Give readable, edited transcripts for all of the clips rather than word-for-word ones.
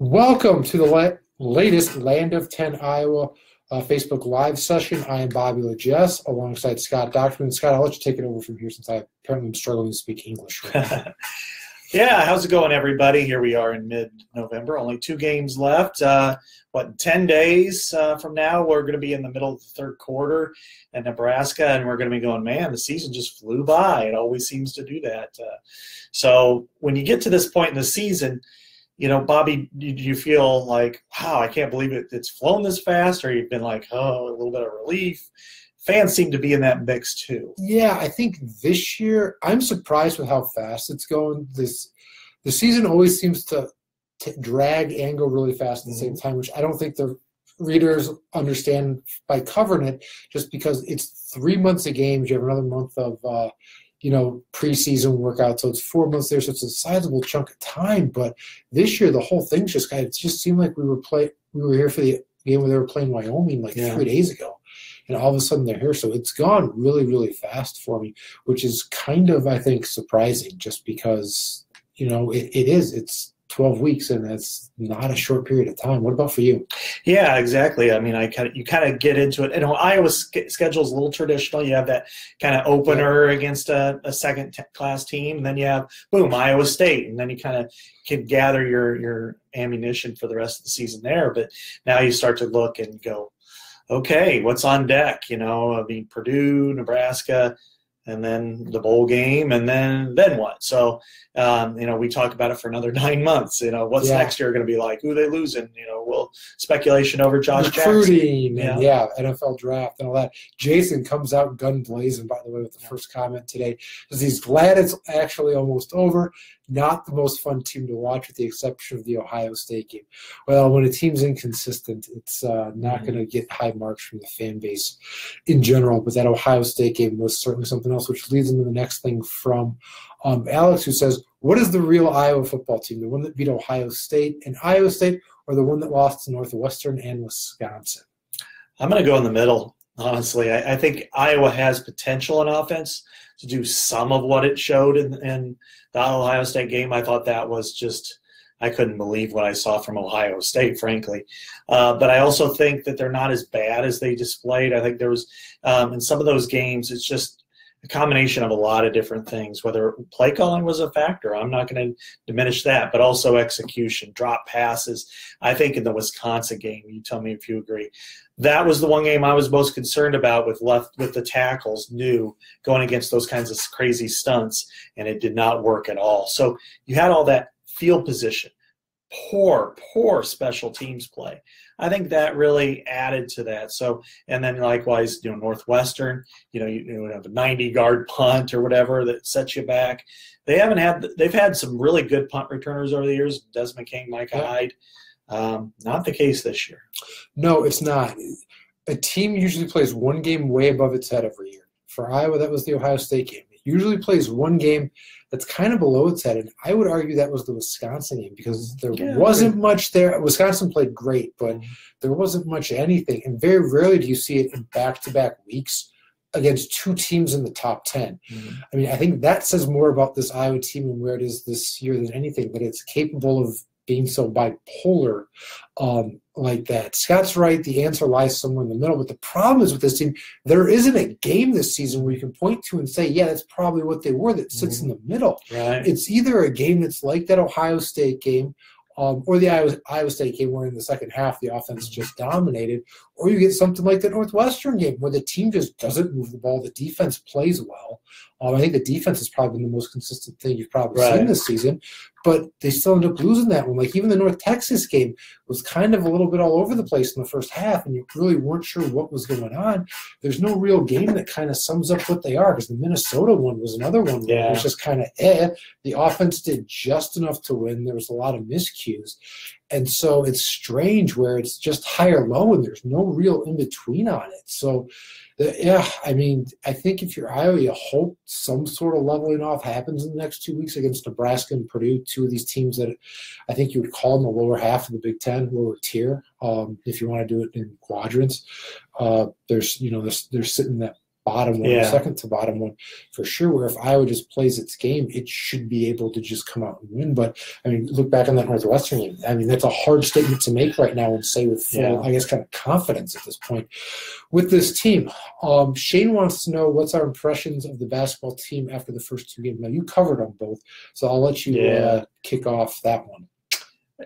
Welcome to the latest Land of 10 Iowa Facebook Live session. I am Bobby Gesse alongside Scott Dochterman. Scott, I'll let you take it over from here since I apparently am struggling to speak English right now. Yeah, how's it going, everybody? Here we are in mid-November. Only 2 games left. 10 days from now, we're going to be in the middle of the third quarter in Nebraska, and we're going to be going, man, the season just flew by. It always seems to do that. So when you get to this point in the season, you know, Bobby, do you feel like, wow, I can't believe it's flown this fast? Or you've been like, oh, a little bit of relief? Fans seem to be in that mix too. Yeah, I think this year I'm surprised with how fast it's going. The season always seems to drag and go really fast at the same time, which I don't think the readers understand by covering it, just because it's 3 months of games. You have another month of preseason workout, so it's 4 months there, so it's a sizable chunk of time. But this year, the whole thing's it just seemed like we were here for the game where they were playing Wyoming 3 days ago, and all of a sudden they're here. So it's gone really, really fast for me, which is kind of, I think, surprising, just because it's 12 weeks, and that's not a short period of time. What about for you? Yeah, exactly. I mean, you kind of get into it. Iowa's schedule is a little traditional. You have that kind of opener against a second-class team, and then you have, boom, Iowa State, and then you kind of can gather your ammunition for the rest of the season there. But now you start to look and go, okay, what's on deck? Purdue, Nebraska, and then the bowl game, and then what? So, we talk about it for another 9 months. What's next year going to be like? Who are they losing? Speculation over Josh recruiting Jackson. And NFL draft and all that. Jason comes out gun blazing, by the way, with the first comment today, because he's glad it's actually almost over. Not the most fun team to watch, with the exception of the Ohio State game. Well, when a team's inconsistent, it's not going to get high marks from the fan base in general. But that Ohio State game was certainly something else, which leads into the next thing from Alex, who says, what is the real Iowa football team? The one that beat Ohio State and Iowa State, or the one that lost to Northwestern and Wisconsin? I'm going to go in the middle, honestly. I think Iowa has potential in offense to do some of what it showed in the Ohio State game. I thought that was just – I couldn't believe what I saw from Ohio State, frankly. But I also think that they're not as bad as they displayed. I think there was in some of those games, it's just a combination of a lot of different things, whether play calling was a factor. I'm not going to diminish that, but also execution, drop passes. I think in the Wisconsin game, you tell me if you agree, that was the one game I was most concerned about with the tackles new going against those kinds of crazy stunts, and it did not work at all. So you had all that field position, poor special teams play. I think that really added to that. So, and then likewise, Northwestern, you have a 90-yard punt or whatever that sets you back. They've had some really good punt returners over the years. Desmond King, Micah Hyde. Not the case this year. No, it's not. A team usually plays one game way above its head every year. For Iowa, that was the Ohio State game. It usually plays one game that's kind of below its head, and I would argue that was the Wisconsin game, because there wasn't much there. Wisconsin played great, but there wasn't much anything, and very rarely do you see it in back-to-back weeks against 2 teams in the top 10. I mean, I think that says more about this Iowa team and where it is this year than anything, that it's capable of being so bipolar like that. Scott's right. The answer lies somewhere in the middle. But the problem is with this team, there isn't a game this season where you can point to and say, yeah, that's probably what they were, that sits in the middle. Right. It's either a game that's like that Ohio State game, or the Iowa State game where in the second half the offense just dominated, or you get something like the Northwestern game where the team just doesn't move the ball. The defense plays well. I think the defense has probably been the most consistent thing you've probably seen this season, but they still end up losing that one. Like even the North Texas game was kind of a little bit all over the place in the first half, and you really weren't sure what was going on. There's no real game that kind of sums up what they are, because the Minnesota one was another one where it was just kind of The offense did just enough to win. There was a lot of miscues. And so it's strange where it's just high or low, and there's no real in-between on it. So, I think if you're Iowa, you hope some sort of leveling off happens in the next 2 weeks against Nebraska and Purdue, 2 of these teams that I think you would call in the lower half of the Big Ten, lower tier, if you want to do it in quadrants. They're sitting in that bottom one, second to bottom one for sure, where if Iowa just plays its game, it should be able to just come out and win. But, I mean, look back on that Northwestern game. I mean, that's a hard statement to make right now and say with full, I guess, kind of confidence at this point. With this team, Shane wants to know what's our impressions of the basketball team after the first two games. Now, you covered on both, so I'll let you kick off that one.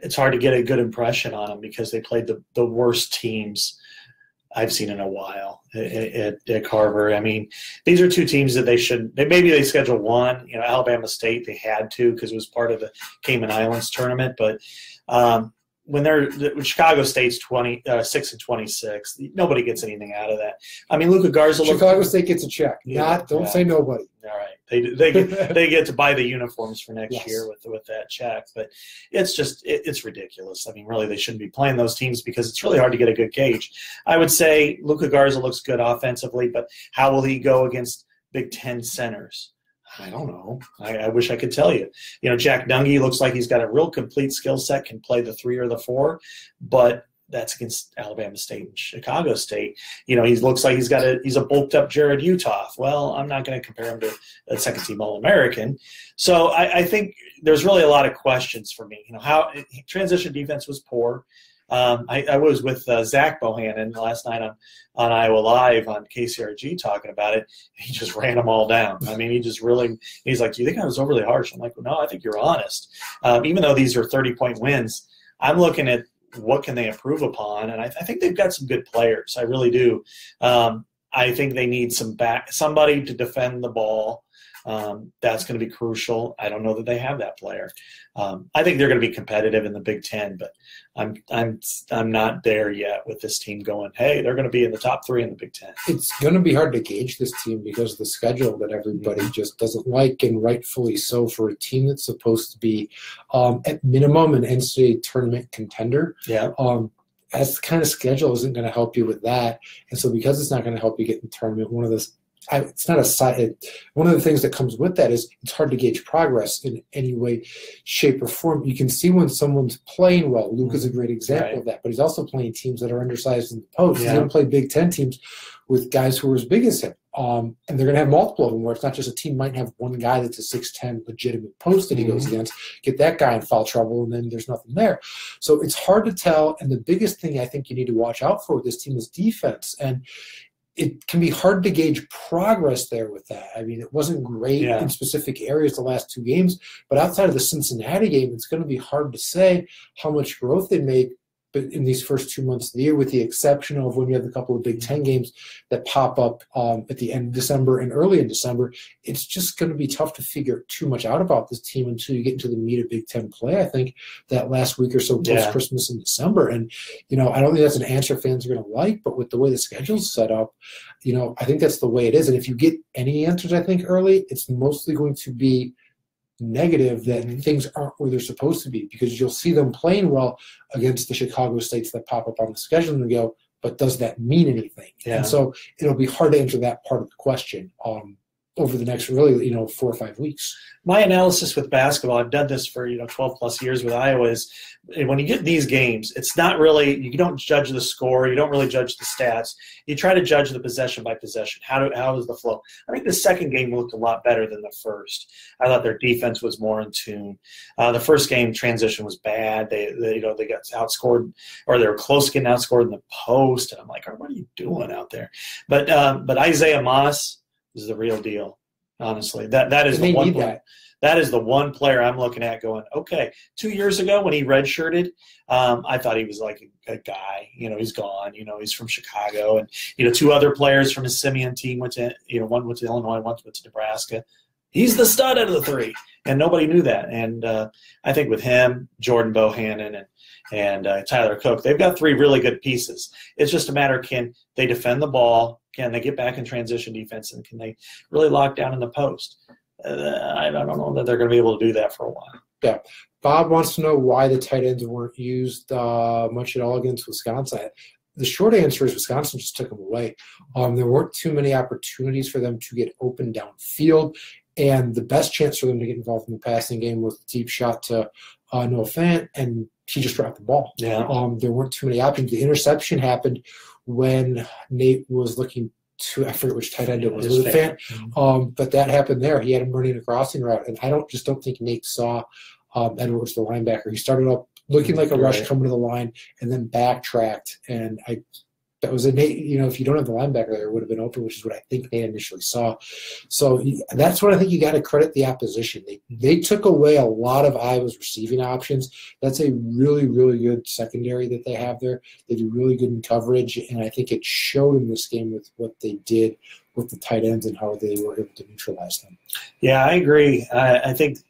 It's hard to get a good impression on them because they played the worst teams I've seen in a while at Carver. I mean, these are two teams that maybe they schedule one. You know, Alabama State, they had to because it was part of the Cayman Islands tournament. But when Chicago State's 6-26, nobody gets anything out of that. I mean, Luka Garza. Chicago State gets a check. Don't say nobody. All right, they get to buy the uniforms for next year with that check. But it's ridiculous. I mean, really, they shouldn't be playing those teams because it's really hard to get a good gauge. I would say Luka Garza looks good offensively, but how will he go against Big Ten centers? I don't know. I wish I could tell you. You know, Jack Dungy looks like he's got a real complete skill set, can play the 3 or the 4, but that's against Alabama State and Chicago State. You know, he looks like he's a bulked up Jared Uthoff. Well, I'm not going to compare him to a second-team All-American. So I think there's really a lot of questions for me. You know, how transition defense was poor. I was with Zach Bohannon last night on Iowa Live on KCRG talking about it. He just ran them all down. I mean, he's like, do you think I was overly harsh? I'm like, well, no, I think you're honest. Even though these are 30-point wins, I'm looking at what can they improve upon, and I think they've got some good players. I really do. I think they need somebody to defend the ball. That's going to be crucial. I don't know that they have that player. I think they're going to be competitive in the Big Ten, but I'm not there yet with this team going, hey, they're going to be in the top 3 in the Big Ten. It's going to be hard to gauge this team because of the schedule that everybody just doesn't like, and rightfully so for a team that's supposed to be at minimum an NCAA tournament contender. Yeah. That's the kind of schedule isn't going to help you with that. And so because it's not going to help you get in the tournament, one of the things that comes with that is it's hard to gauge progress in any way, shape, or form. You can see when someone's playing well. Luke is a great example of that, but he's also playing teams that are undersized in the post. He's going to play Big Ten teams with guys who are as big as him. And they're going to have multiple of them where it's not just a team might have one guy that's a 6'10 legitimate post that he goes against, get that guy in foul trouble, and then there's nothing there. So it's hard to tell. And the biggest thing I think you need to watch out for with this team is defense. And it can be hard to gauge progress there with that. I mean, it wasn't great in specific areas the last 2 games, but outside of the Cincinnati game, it's going to be hard to say how much growth they make but in these first 2 months of the year, with the exception of when you have a couple of Big Ten games that pop up at the end of December and early in December. It's just going to be tough to figure too much out about this team until you get into the meat of Big Ten play, I think, that last week or so post-Christmas in December. And, you know, I don't think that's an answer fans are going to like, but with the way the schedule's set up, you know, I think that's the way it is. And if you get any answers, I think, early, it's mostly going to be negative that things aren't where they're supposed to be, because you'll see them playing well against the Chicago States that pop up on the schedule and go, but does that mean anything? And so it'll be hard to answer that part of the question over the next really, 4 or 5 weeks. My analysis with basketball, I've done this for 12 plus years with Iowa, is when you get these games, it's not really, you don't judge the score, you don't really judge the stats. You try to judge the possession by possession. How is the flow? I think the second game looked a lot better than the first. I thought their defense was more in tune. The first game transition was bad. They got outscored, or they were close to getting outscored in the post. And I'm like, what are you doing out there? But Isaiah Moss is the real deal. Honestly, that is the one player. That is the one player I'm looking at going, okay, 2 years ago when he redshirted, I thought he was like a guy. He's gone. He's from Chicago. And, 2 other players from his Simeon team went to, one went to Illinois, one went to Nebraska. He's the stud out of the 3, and nobody knew that. And I think with him, Jordan Bohannon, and Tyler Cook, they've got 3 really good pieces. It's just a matter of, can they defend the ball? Can they get back in transition defense, and can they really lock down in the post? I don't know that they're going to be able to do that for a while. Yeah. Bob wants to know why the tight ends weren't used much at all against Wisconsin. The short answer is Wisconsin just took them away. There weren't too many opportunities for them to get open downfield, and the best chance for them to get involved in the passing game was the deep shot to Noah Fant, and he just dropped the ball. Yeah. There weren't too many options. The interception happened when Nate was looking I forget which tight end it was. It was Was it Fant? But that happened there. He had him running a crossing route, and I don't think Nate saw Edwards, the linebacker. He started up looking like a rush coming to the line, and then backtracked. And that was a Nate. If you don't have the linebacker there, it would have been open, which is what I think they initially saw. So that's what I think you got to credit the opposition. They took away a lot of Iowa's receiving options. That's a really, really good secondary that they have there. They do really good in coverage, and I think it showed in this game with what they did with the tight ends and how they were able to neutralize them. Yeah, I agree. I think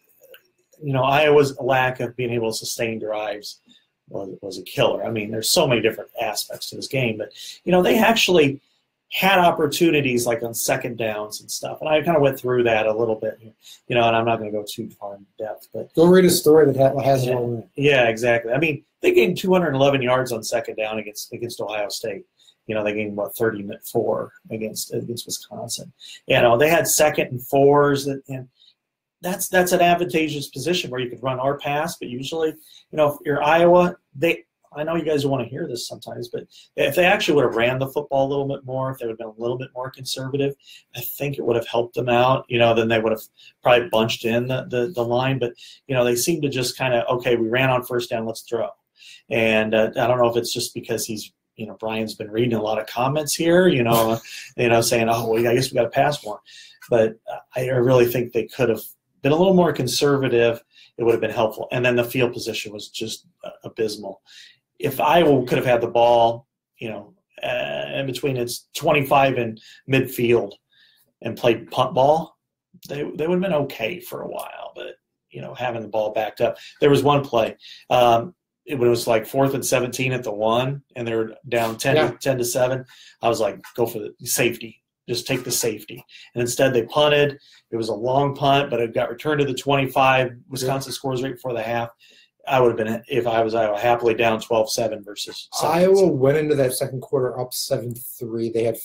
Iowa's lack of being able to sustain drives was a killer. I mean, there's so many different aspects to this game, but they actually had opportunities like on second downs and stuff, and I kind of went through that a little bit, and I'm not going to go too far in depth, but go read a story that has it all in it. Yeah, exactly. I mean, they gained 211 yards on second down against Ohio State. They gained 34 against Wisconsin. They had second and fours, and that's an advantageous position where you could run or pass, but usually, if you're Iowa, I know you guys don't want to hear this sometimes, but if they actually would have ran the football a little bit more, if they would have been a little bit more conservative, I think it would have helped them out. Then they would have probably bunched in the line, but they seem to just kind of, okay, we ran on first down, let's throw. And I don't know if it's just because Brian's been reading a lot of comments here, saying, oh, well, I guess we got to pass more. But I really think they could have been a little more conservative. It would have been helpful. And then the field position was just abysmal. If Iowa could have had the ball, in between its 25 and midfield and played punt ball, they would have been okay for a while. But, having the ball backed up. There was one play. It was like 4th and 17 at the 1, and they were down 10 to 7. I was like, go for the safety. Just take the safety. And instead they punted. It was a long punt, but it got returned to the 25. Wisconsin scores right before the half. I would have been, if I was Iowa, happily down 12-7 versus 7. Iowa went into that second quarter up 7-3. They had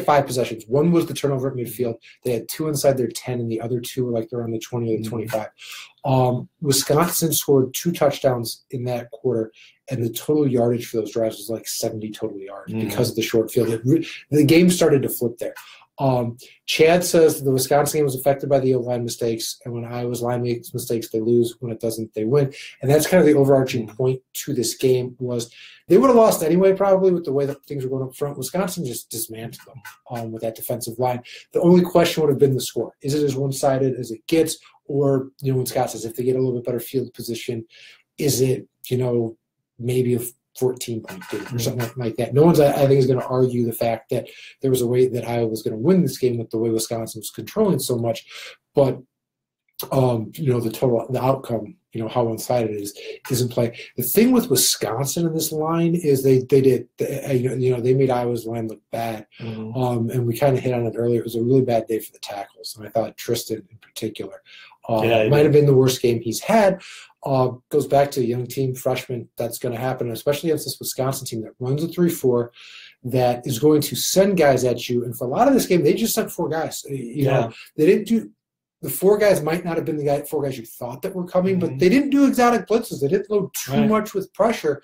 5 possessions. One was the turnover at midfield. They had 2 inside their 10, and the other 2 were like they're on the 20 or the 25. Wisconsin scored 2 touchdowns in that quarter, and the total yardage for those drives was like 70 total yards because of the short field. The game started to flip there. Chad says the Wisconsin game was affected by the O-line mistakes, and when Iowa's line makes mistakes, they lose. When it doesn't, they win. And that's kind of the overarching point to this game was they would have lost anyway probably with the way that things were going up front. Wisconsin just dismantled them with that defensive line. The only question would have been the score. Is it as one-sided as it gets? Or, when Scott says if they get a little bit better field position, is it, maybe a 14-point game or something like that. No one's, I think, is going to argue the fact that there was a way that Iowa was going to win this game with the way Wisconsin was controlling so much. But, the outcome, how one-sided it is in play. The thing with Wisconsin in this line is they made Iowa's line look bad. And we kind of hit on it earlier. It was a really bad day for the tackles. And I thought Tristan in particular might have been the worst game he's had. Goes back to a young team, freshman, that's going to happen, especially against this Wisconsin team that runs a 3-4, that is going to send guys at you. And for a lot of this game, they just sent 4 guys. They didn't do – the 4 guys might not have been the 4 guys you thought that were coming, but they didn't do exotic blitzes. They didn't load too much with pressure,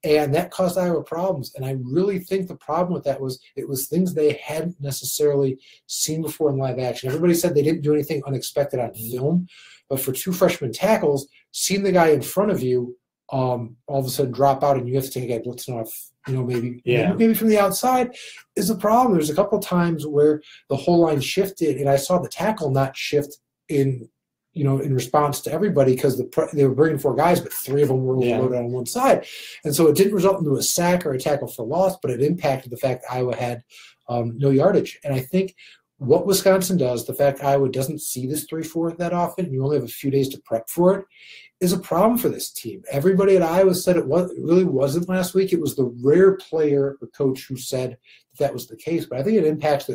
and that caused Iowa problems. And I really think the problem with that was it was things they hadn't necessarily seen before in live action. Everybody said they didn't do anything unexpected on film, but for 2 freshman tackles, seeing the guy in front of you all of a sudden drop out and you have to take a guy blitzing off, maybe from the outside is a problem. There's a couple of times where the whole line shifted, and I saw the tackle not shift in response to everybody because they were bringing 4 guys, but 3 of them were loaded on one side. And so it didn't result into a sack or a tackle for loss, but it impacted the fact Iowa had no yardage. And I think what Wisconsin does, the fact Iowa doesn't see this 3-4 that often, you only have a few days to prep for it, is a problem for this team. Everybody at Iowa said it really wasn't last week. It was the rare player or coach who said that was the case, but I think it impacts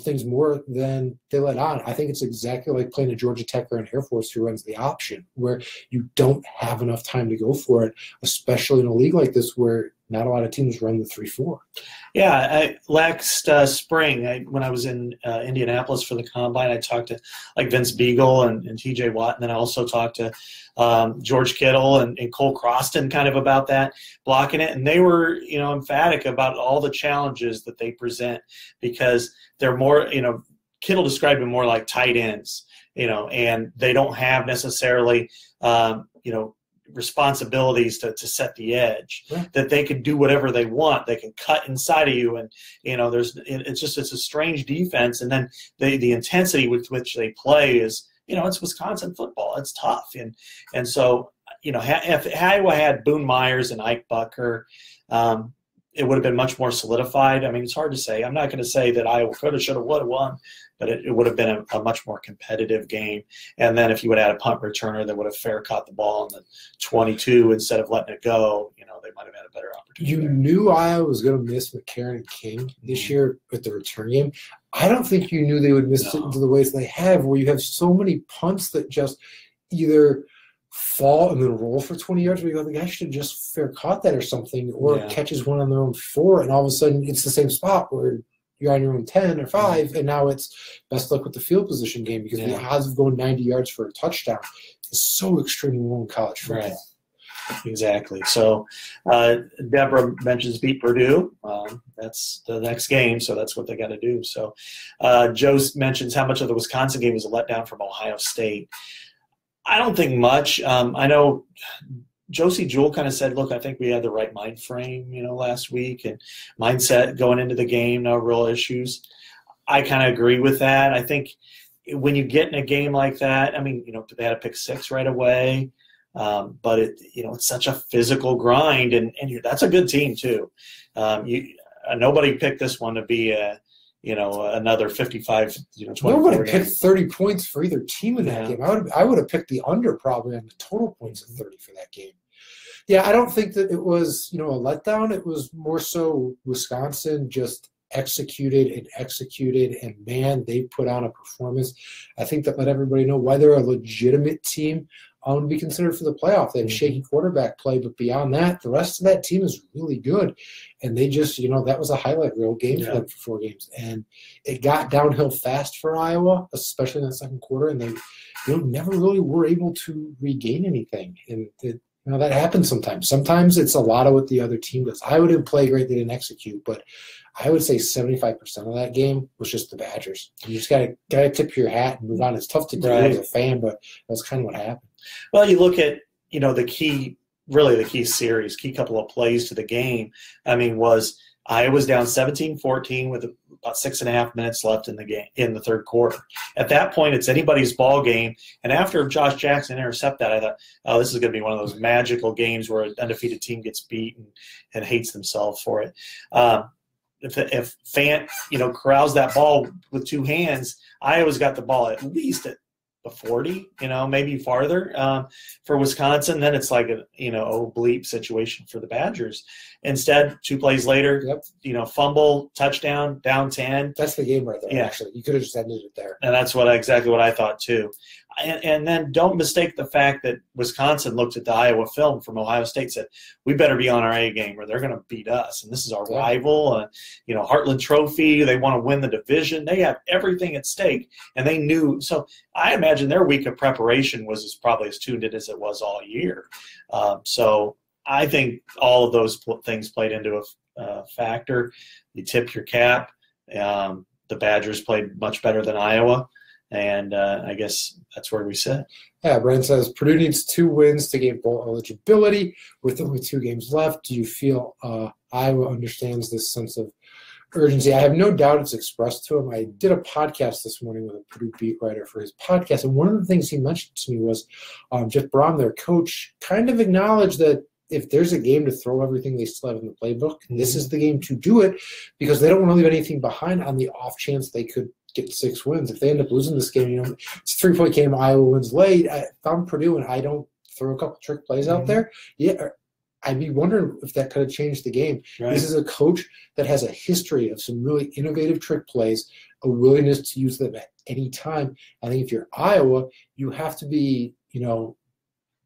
things more than they let on. I think it's exactly like playing a Georgia Tech or an Air Force who runs the option, where you don't have enough time to go for it, especially in a league like this where not a lot of teams run the 3-4. Yeah, last spring, when I was in Indianapolis for the Combine, I talked to like Vince Beagle and T.J. Watt, and then I also talked to George Kittle and Cole Croston kind of about that, blocking it. And they were, emphatic about all the challenges that they present because they're more, Kittle described them more like tight ends, and they don't have necessarily, responsibilities to set the edge, that they can do whatever they want. They can cut inside of you. And, it's a strange defense. And then the intensity with which they play is, it's Wisconsin football. It's tough. And so, if Iowa had Boone Myers and Ike Bucker, it would have been much more solidified. I mean, it's hard to say. I'm not going to say that Iowa could have, should have, would have won, but it would have been a much more competitive game. And then if you would have had a punt returner that would have fair caught the ball in the 22 instead of letting it go, they might have had a better opportunity. You knew Iowa was going to miss McCarron and King this year with the return game. I don't think you knew they would miss it into the ways they have, where you have so many punts that just either fall and then roll for 20 yards where you go, the guy should have just fair caught that or something, or catches one on their own 4, and all of a sudden it's the same spot where you're on your own 10 or 5, and now it's best luck with the field position game because the odds of going 90 yards for a touchdown is so extremely low in college football. Right. Exactly. So Deborah mentions beat Purdue. That's the next game, so that's what they got to do. So Joe mentions how much of the Wisconsin game was a letdown from Ohio State. I don't think much. I know Josie Jewell kind of said, look, I think we had the right mind frame, last week, and mindset going into the game, no real issues. I kind of agree with that. I think when you get in a game like that, I mean, they had a pick 6 right away. But it's such a physical grind, and that's a good team too. Nobody picked this one to be another 55, 20. Nobody picked 30 points for either team in that game. I would have picked the under probably on the total points of 30 for that game. Yeah, I don't think that it was, a letdown. It was more so Wisconsin just executed, and man, they put on a performance. I think that let everybody know why they're a legitimate team to be considered for the playoff. They have shaky quarterback play, but beyond that, the rest of that team is really good. And they just, that was a highlight reel game for them for 4 games. And it got downhill fast for Iowa, especially in the second quarter, and they never really were able to regain anything. And that happens sometimes. Sometimes it's a lot of what the other team does. Iowa didn't play great, they didn't execute, but I would say 75% of that game was just the Badgers. You just gotta tip your hat and move on. It's tough to do as a fan, but that's kind of what happened. Well, you look at, the key series, key couple of plays to the game, was Iowa's down 17-14 with about 6.5 minutes left in the game, in the third quarter. At that point, it's anybody's ball game. And after Josh Jackson intercepted that, I thought, oh, this is going to be one of those magical games where an undefeated team gets beat and hates themselves for it. If Fant, corrals that ball with 2 hands, Iowa's got the ball at least at the 40, maybe farther for Wisconsin. Then it's like a, bleep situation for the Badgers. Instead, 2 plays later, fumble, touchdown, down 10. That's the game right there, actually. You could have just ended it there. And that's exactly what I thought, too. And then don't mistake the fact that Wisconsin looked at the Iowa film from Ohio State and said, we better be on our A game or they're going to beat us. And this is our rival, Heartland Trophy. They want to win the division. They have everything at stake. And they knew. So I imagine their week of preparation was probably as tuned in as it was all year. So I think all of those things played into a factor. You tip your cap. The Badgers played much better than Iowa. And I guess that's where we sit. Yeah, Brent says Purdue needs 2 wins to gain bowl eligibility with only 2 games left. Do you feel Iowa understands this sense of urgency? I have no doubt it's expressed to him. I did a podcast this morning with a Purdue beat writer for his podcast, and one of the things he mentioned to me was Jeff Brom, their coach, kind of acknowledged that if there's a game to throw everything they still have in the playbook, this is the game to do it because they don't want to leave anything behind on the off chance they could get 6 wins. If they end up losing this game, it's a 3-point game, Iowa wins late. If I'm Purdue and I don't throw a couple trick plays out there, I'd be wondering if that could have changed the game. Right. This is a coach that has a history of some really innovative trick plays, a willingness to use them at any time. I think if you're Iowa, you have to be,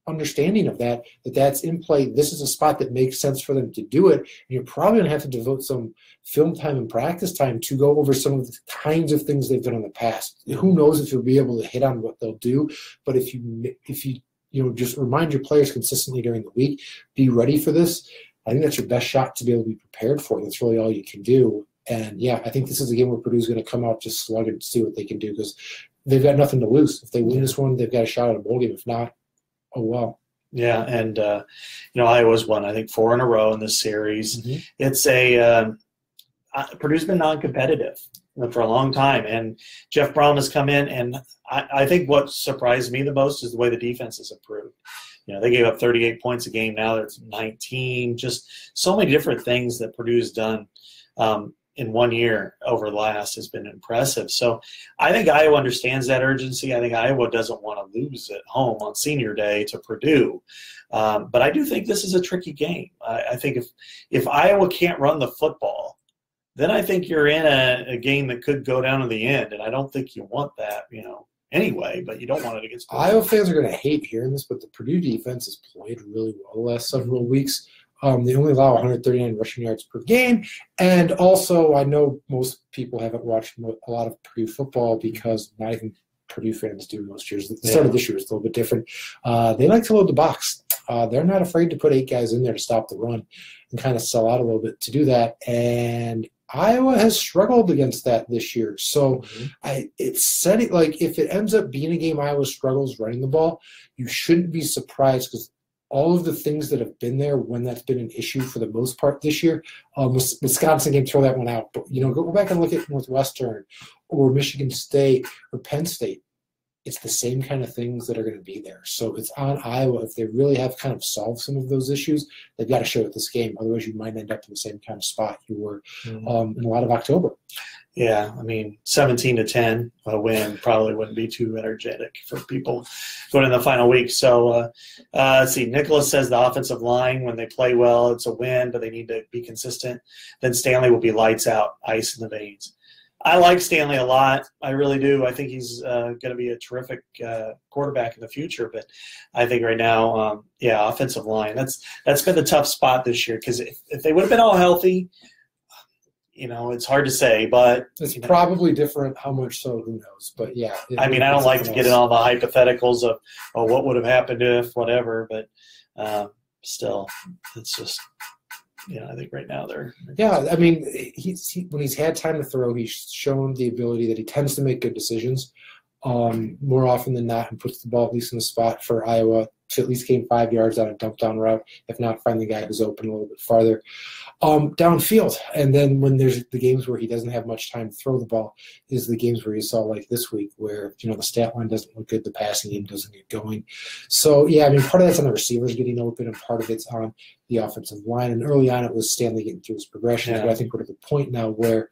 understanding of that's in play. This is a spot that makes sense for them to do it. And you're probably going to have to devote some film time and practice time to go over some of the kinds of things they've done in the past. Who knows if you'll be able to hit on what they'll do, but if you just remind your players consistently during the week, be ready for this. I think that's your best shot to be able to be prepared for it. That's really all you can do. And yeah, I think this is a game where Purdue's going to come out just slug and see what they can do, because they've got nothing to lose. If they win this one, they've got a shot at a bowl game. If not, oh well. Yeah, and Iowa's won, I think, 4 in a row in this series. Mm-hmm. It's Purdue's been non-competitive for a long time, and Jeff Brom has come in, and I think what surprised me the most is the way the defense has improved. They gave up 38 points a game. Now it's 19. Just so many different things that Purdue's done in 1 year over last has been impressive. So I think Iowa understands that urgency. I think Iowa doesn't want to lose at home on senior day to Purdue. But I do think this is a tricky game. I think if Iowa can't run the football, then I think you're in a game that could go down to the end. And I don't think you want that, anyway, but you don't want it against Purdue. Iowa fans are going to hate hearing this, but the Purdue defense has played really well the last several weeks. They only allow 139 rushing yards per game. And also, I know most people haven't watched a lot of Purdue football because not even Purdue fans do most years. The start of this year is a little bit different. They like to load the box. They're not afraid to put 8 guys in there to stop the run and kind of sell out a little bit to do that. And Iowa has struggled against that this year. So it's setting, like, if it ends up being a game Iowa struggles running the ball, you shouldn't be surprised, because all of the things that have been there when that's been an issue for the most part this year, Wisconsin can throw that one out. But, go back and look at Northwestern or Michigan State or Penn State. It's the same kind of things that are going to be there. So it's on Iowa. If they really have kind of solved some of those issues, they've got to show it this game. Otherwise, you might end up in the same kind of spot you were in a lot of October. Yeah, 17-10 a win probably wouldn't be too energetic for people going in the final week. So let's see. Nicholas says the offensive line, when they play well, it's a win, but they need to be consistent. Then Stanley will be lights out, ice in the veins. I like Stanley a lot. I really do. I think he's going to be a terrific quarterback in the future. But I think right now, offensive line, that's been the tough spot this year, because if they would have been all healthy, it's hard to say, but it's probably different. How much so, who knows? But yeah, I don't like to get in all the hypotheticals of what would have happened if whatever, but still, it's just I think right now they're when he's had time to throw, he's shown the ability that he tends to make good decisions more often than not, and puts the ball at least in the spot for Iowa to at least gain 5 yards on a dump down route, if not find the guy who's open a little bit farther downfield. And then when there's the games where he doesn't have much time to throw the ball, is the games where you saw like this week where the stat line doesn't look good, the passing game doesn't get going. So part of that's on the receivers getting open, and part of it's on the offensive line. And early on it was Stanley getting through his progressions, but I think we're at the point now where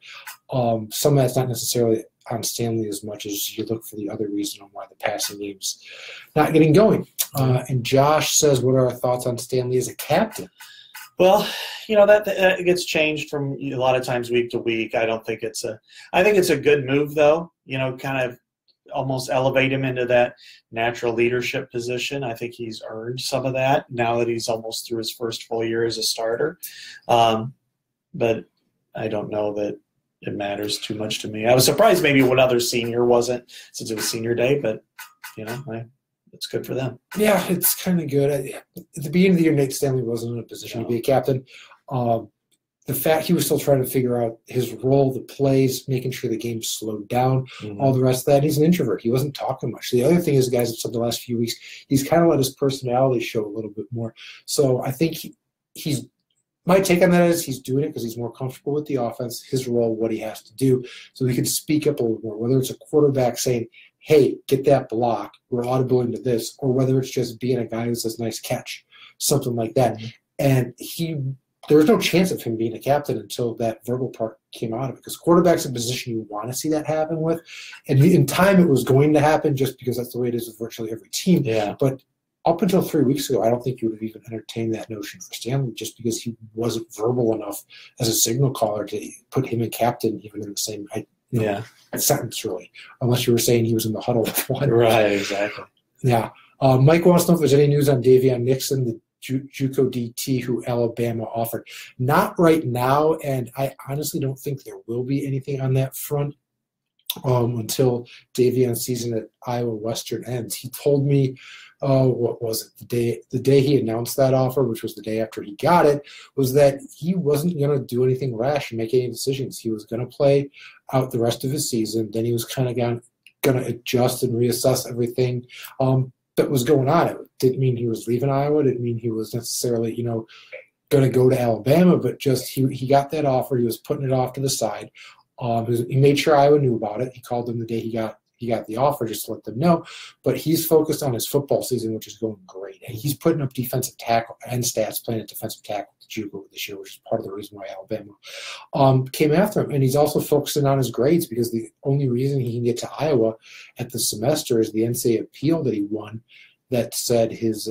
some of that's not necessarily on Stanley as much as you look for the other reason on why the passing game's not getting going. And Josh says, what are our thoughts on Stanley as a captain? Well, that gets changed from a lot of times week to week. I think it's a good move, though, kind of almost elevate him into that natural leadership position. I think he's earned some of that now that he's almost through his first full year as a starter. But I don't know that it matters too much to me. I was surprised maybe one other senior wasn't, since it was senior day, but it's good for them. Yeah, it's kind of good. At the beginning of the year, Nate Stanley wasn't in a position to be a captain. The fact he was still trying to figure out his role, the plays, making sure the game slowed down, all the rest of that. He's an introvert. He wasn't talking much. The other thing is, guys have said the last few weeks, he's kind of let his personality show a little bit more. So I think he's my take on that is he's doing it because he's more comfortable with the offense, his role, what he has to do, so he can speak up a little more, whether it's a quarterback saying, hey, get that block, we're audible into this, or whether it's just being a guy who says, nice catch, something like that. And there was no chance of him being a captain until that verbal part came out of it, because quarterback's a position you want to see that happen with. And in time, it was going to happen just because that's the way it is with virtually every team. Yeah. But up until 3 weeks ago, I don't think you would have even entertained that notion for Stanley, just because he wasn't verbal enough as a signal caller to put him and captain even in the same sentence, really, unless you were saying he was in the huddle with one. Right, exactly. Yeah. Mike wants to know if there's any news on Davion Nixon, the JUCO DT who Alabama offered. Not right now, and I honestly don't think there will be anything on that front until Davion's season at Iowa Western ends. He told me, what was it, the day he announced that offer, which was the day after he got it, was that he wasn't going to do anything rash and make any decisions. He was going to play out the rest of his season. Then he was kind of going to adjust and reassess everything that was going on. It didn't mean he was leaving Iowa. It didn't mean he was necessarily, going to go to Alabama, but just he got that offer. He was putting it off to the side. He made sure Iowa knew about it. He called them the day he got the offer just to let them know. But he's focused on his football season, which is going great. And he's putting up defensive tackle and stats playing at defensive tackle at JUCO this year, which is part of the reason why Alabama came after him. And he's also focusing on his grades because the only reason he can get to Iowa at the semester is the NCAA appeal that he won that said his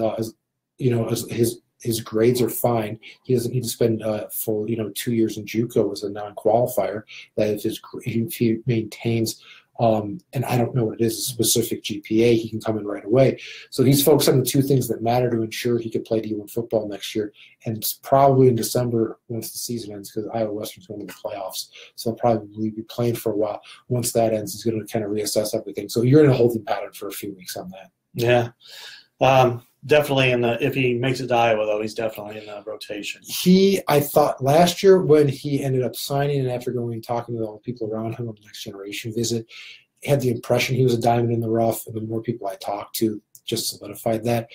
grades are fine. He doesn't need to spend full 2 years in JUCO as a non-qualifier. That if he maintains, and I don't know what it is, a specific GPA, he can come in right away. So he's focused on the two things that matter to ensure he can play D1 football next year. And it's probably in December once the season ends because Iowa Western's going to the playoffs. So he'll probably be playing for a while. Once that ends, he's going to kind of reassess everything. So you're in a holding pattern for a few weeks on that. Yeah. Definitely if he makes it to Iowa, though, he's definitely in the rotation. I thought last year when he ended up signing and after going and talking to all the people around him on the Next Generation visit, had the impression he was a diamond in the rough, and the more people I talked to just solidified that.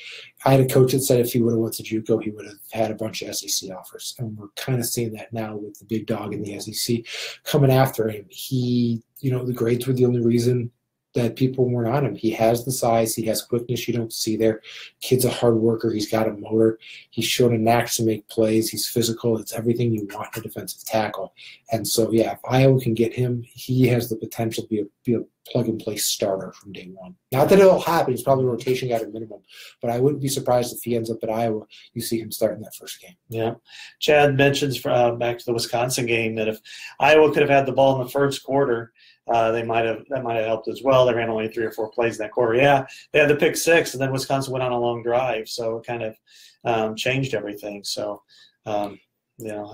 I had a coach that said if he would have went to JUCO, he would have had a bunch of SEC offers, and we're kind of seeing that now with the big dog in the SEC coming after him. The grades were the only reason that people weren't on him. He has the size. He has quickness you don't see there. Kid's a hard worker. He's got a motor. He's shown a knack to make plays. He's physical. It's everything you want in a defensive tackle. And so, yeah, if Iowa can get him, he has the potential to be a plug-and-play starter from day one. Not that it'll happen. He's probably a rotation guy at minimum. But I wouldn't be surprised if he ends up at Iowa. You see him starting that first game. Yeah. Chad mentions back to the Wisconsin game that if Iowa could have had the ball in the first quarter, that might have helped as well. They ran only 3 or 4 plays in that quarter. Yeah, they had the pick 6, and then Wisconsin went on a long drive, so it kind of changed everything. So, I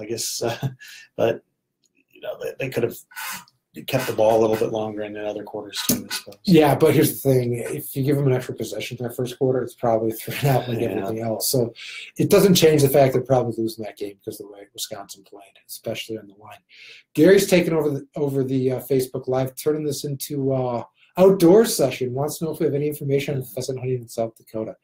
guess, but they could have kept the ball a little bit longer in the other quarters too, I suppose. Yeah, but here's the thing: if you give them an extra possession in that first quarter, it's probably thrown out like everything else. So it doesn't change the fact they're probably losing that game because of the way Wisconsin played, especially on the line. Gary's taken over the Facebook Live, turning this into outdoors session. Wants to know if we have any information on pheasant hunting in South Dakota.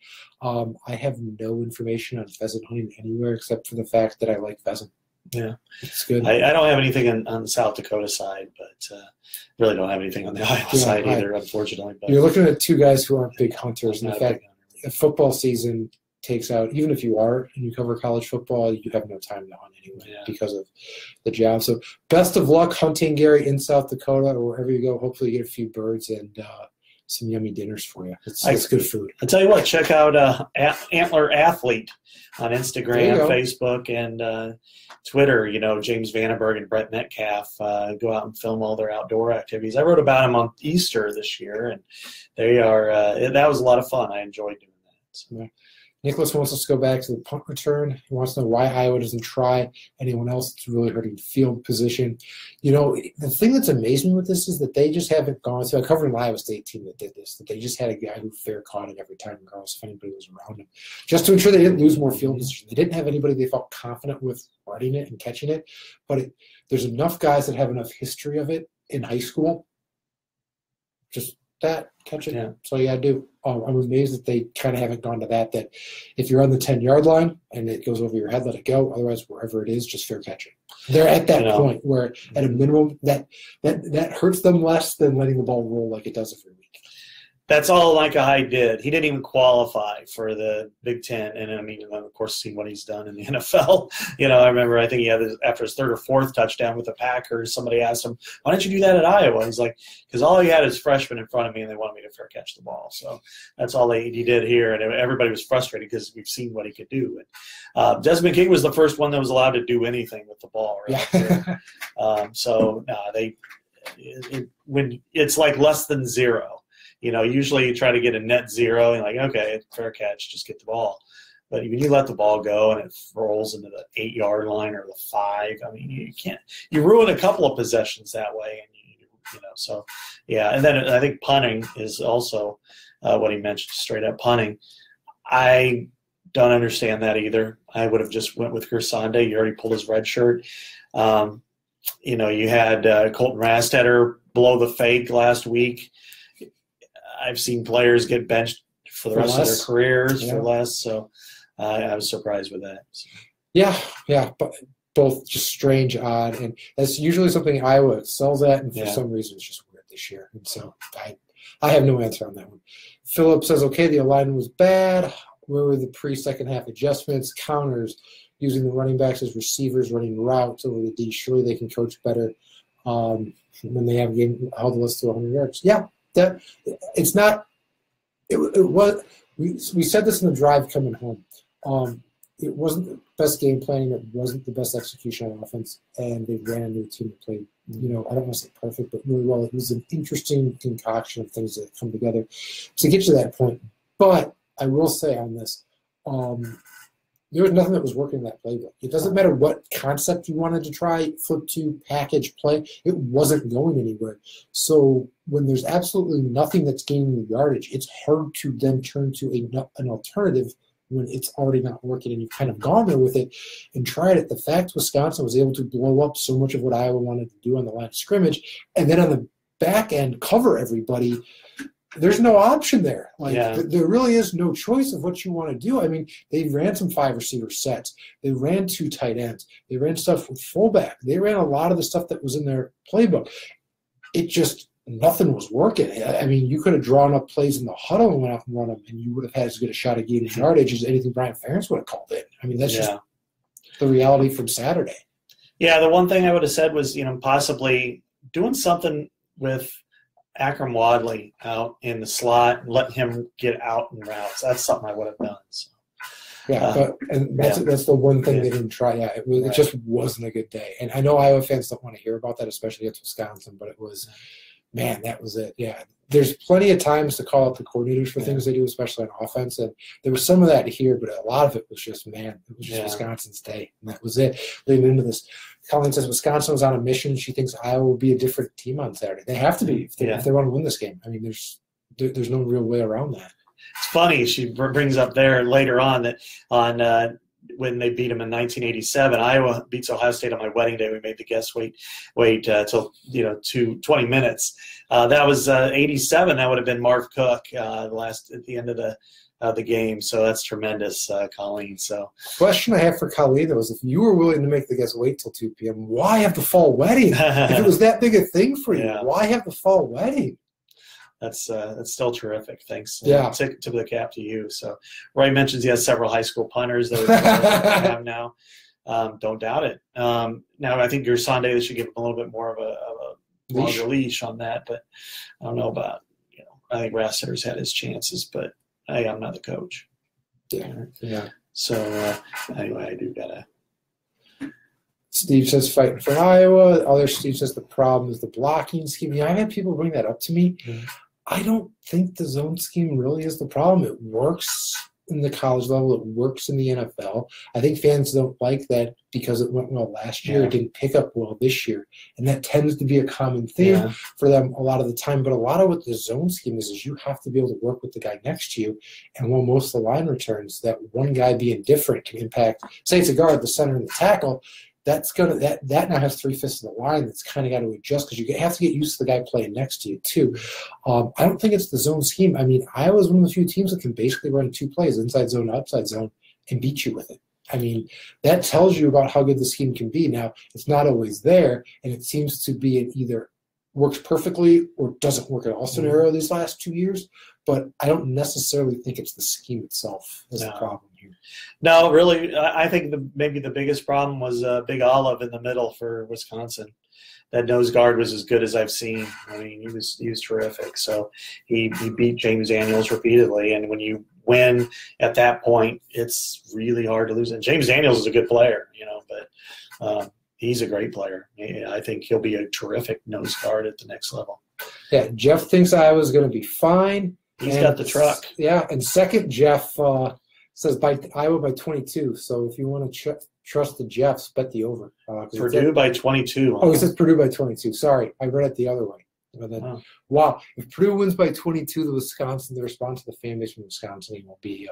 I have no information on pheasant hunting anywhere except for the fact that I like pheasant. Yeah, it's good. I don't have anything on the South Dakota side, but really don't have anything on the Iowa side either, unfortunately. But you're looking at two guys who aren't big hunters. In fact, if football season takes out, even if you are and you cover college football, you have no time to hunt anyway because of the job. So best of luck hunting, Gary, in South Dakota or wherever you go. Hopefully you get a few birds and some yummy dinners for you. It's good food. I'll tell you what, check out Antler Athlete on Instagram, Facebook, and Twitter. James Vandenberg and Brett Metcalf go out and film all their outdoor activities. I wrote about them on Easter this year, and they are that was a lot of fun. I enjoyed doing that. So. Nicholas wants us to go back to the punt return. He wants to know why Iowa doesn't try anyone else that's really hurting field position. The thing that's amazed me with this is that they just haven't gone to – I covered an Iowa State team that did this, that they just had a guy who fair caught it every time regardless if anybody was around him, just to ensure they didn't lose more field position. They didn't have anybody they felt confident with running it and catching it, but there's enough guys that have enough history of it in high school. Just that, catch it. Yeah. That's all you got to do. I'm amazed that they kind of haven't gone to that if you're on the 10-yard line and it goes over your head, let it go. Otherwise, wherever it is, just fair catch it. They're at that point where, at a minimum, that hurts them less than letting the ball roll like it does every week. That's all Micah Hyde did. He didn't even qualify for the Big Ten. And, of course, seeing what he's done in the NFL. I remember, I think he had after his 3rd or 4th touchdown with the Packers, somebody asked him, why didn't you do that at Iowa? He's like, because all he had is freshmen in front of me, and they wanted me to fair catch the ball. So that's all he did here. And everybody was frustrated because we've seen what he could do. And Desmond King was the first one that was allowed to do anything with the ball. Right? Yeah. When it's like less than 0. Usually you try to get a net zero and like, okay, fair catch, just get the ball. But when you let the ball go and it rolls into the 8-yard line or the 5, I mean, you can't. You ruin a couple of possessions that way, and so yeah. And then I think punting is also what he mentioned, straight up punting. I don't understand that either. I would have just went with Gersonde. You already pulled his red shirt. You had Colton Rastetter blow the fake last week. I've seen players get benched for the rest of their careers for less, so I was surprised with that. So. Yeah, but both just strange, odd, and that's usually something Iowa excels at, and for some reason it's just weird this year. And so I have no answer on that one. Philip says, okay, the alignment was bad. Where were the pre-second half adjustments, counters, using the running backs as receivers, running routes over the D? Surely they can coach better when they have a game held us to 100 yards. Yeah, that it's not. It was. We said this in the drive coming home. It wasn't the best game planning. It wasn't the best execution on offense, and they ran a new team that played. I don't want to say perfect, but really well. It was an interesting concoction of things that come together to get to that point. But I will say on this, there was nothing that was working in that playbook. It doesn't matter what concept you wanted to try, flip to, package, play. It wasn't going anywhere. So when there's absolutely nothing that's gaining the yardage, it's hard to then turn to an alternative when it's already not working and you've kind of gone there with it and tried it. The fact Wisconsin was able to blow up so much of what Iowa wanted to do on the line of scrimmage and then on the back end cover everybody, there's no option there. There really is no choice of what you want to do. I mean, they ran some 5 receiver sets. They ran 2 tight ends. They ran stuff with fullback. They ran a lot of the stuff that was in their playbook. It just nothing was working. I mean, you could have drawn up plays in the huddle and went out and run them, and you would have had as good a shot at gaining yardage as anything Brian Ferentz would have called in. I mean, that's just the reality from Saturday. Yeah, the one thing I would have said was, possibly doing something with Akram Wadley out in the slot and letting him get out in routes. That's something I would have done. So. Yeah, that's the one thing they didn't try. Yeah, it just wasn't a good day. And I know Iowa fans don't want to hear about that, especially against Wisconsin, but it was – man, that was it. Yeah, there's plenty of times to call out the coordinators for things they do, especially on offense. And there was some of that here, but a lot of it was just, it was just Wisconsin's day. And that was it. Leading into this, Colleen says Wisconsin was on a mission. She thinks Iowa will be a different team on Saturday. They have to be if they want to win this game. I mean, there's no real way around that. It's funny. She brings up there later on that when they beat them in 1987, Iowa beats Ohio State on my wedding day. We made the guests wait till 20 minutes. That was 87. That would have been Marv Cook at the end of the game. So that's tremendous, Colleen. So question I have for Colleen though is if you were willing to make the guests wait till 2 p.m., why have the fall wedding? If it was that big a thing for you, why have the fall wedding? That's still terrific. Thanks. Tip of the cap to you. So Roy mentions he has several high school punters that we have now. Don't doubt it. Now I think your Sunday they should give him a little bit more of a longer leash on that, but I don't know about I think Rassiter's had his chances, but I'm not the coach. Yeah. So anyway, I do gotta. Steve says fighting for Iowa. Other Steve says the problem is the blocking scheme. Yeah, I've had people bring that up to me. Mm-hmm. I don't think the zone scheme really is the problem. It works in the college level. It works in the NFL. I think fans don't like that because it went well last year. It didn't pick up well this year. And that tends to be a common theme for them a lot of the time. But a lot of what the zone scheme is you have to be able to work with the guy next to you. And while most of the line returns, that one guy being different can impact, say it's a guard, the center, and the tackle, that now has 3/5 of the line that's kind of got to adjust because you have to get used to the guy playing next to you too. I don't think it's the zone scheme. I mean, Iowa's one of the few teams that can basically run 2 plays, inside zone, outside zone, and beat you with it. I mean, that tells you about how good the scheme can be. Now, it's not always there, and it seems to be it either works perfectly or doesn't work at all scenario these last 2 years. But I don't necessarily think it's the scheme itself that's the problem here. No, really, I think maybe the biggest problem was Big Olive in the middle for Wisconsin. That nose guard was as good as I've seen. I mean, he was terrific. So he beat James Daniels repeatedly, and when you win at that point, it's really hard to lose. And James Daniels is a good player, but he's a great player. I think he'll be a terrific nose guard at the next level. Yeah, Jeff thinks Iowa's going to be fine. He's got the truck. Yeah, and second, Jeff says Iowa by 22. So if you want to trust the Jeffs, bet the over. Purdue by 22. Oh, he says Purdue by 22. Sorry, I read it the other way. And then, wow, if Purdue wins by 22, the response to the fan base from Wisconsin will be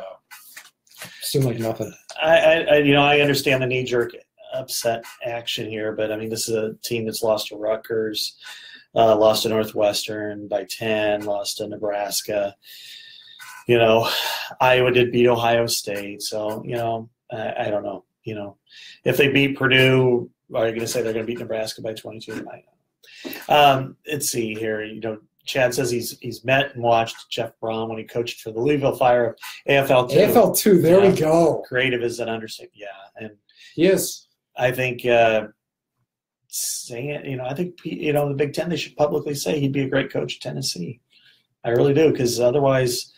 seem like nothing. I understand the knee-jerk upset action here, but I mean, this is a team that's lost to Rutgers, lost to Northwestern by 10, lost to Nebraska. Iowa did beat Ohio State, so I don't know. If they beat Purdue, are you going to say they're going to beat Nebraska by 22? Let's see here. Chad says he's met and watched Jeff Braun when he coached for the Louisville Fire of AFL2. AFL2, there we go. Creative is an understatement. Yeah, and yes, I think saying it. I think the Big Ten, they should publicly say he'd be a great coach at Tennessee. I really do, because otherwise,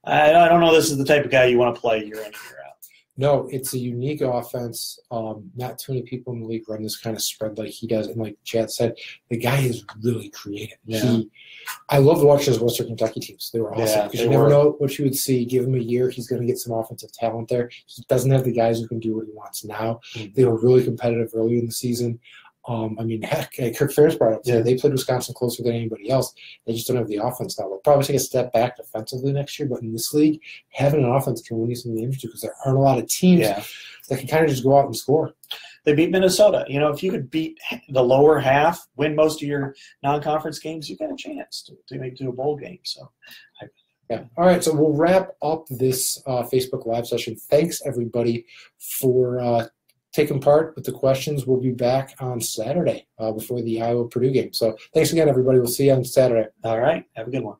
I don't know. This is the type of guy you want to play year in and year out. No, it's a unique offense. Not too many people in the league run this kind of spread like he does. And like Chad said, the guy is really creative. Yeah. I loved watching his Western Kentucky teams. They were awesome because you never know what you would see. Give him a year, he's going to get some offensive talent there. He doesn't have the guys who can do what he wants now. Mm-hmm. They were really competitive early in the season. Heck, Kirk Ferentz brought up today. They played Wisconsin closer than anybody else. They just don't have the offense now. They'll probably take a step back defensively next year, but in this league, having an offense can win you some of the games because there aren't a lot of teams that can kind of just go out and score. They beat Minnesota. If you could beat the lower half, win most of your non-conference games, you've got a chance to make to a bowl game. So, yeah. All right, so we'll wrap up this Facebook Live session. Thanks, everybody, for taking part with the questions. We'll be back on Saturday before the Iowa-Purdue game. So thanks again, everybody. We'll see you on Saturday. All right. Have a good one.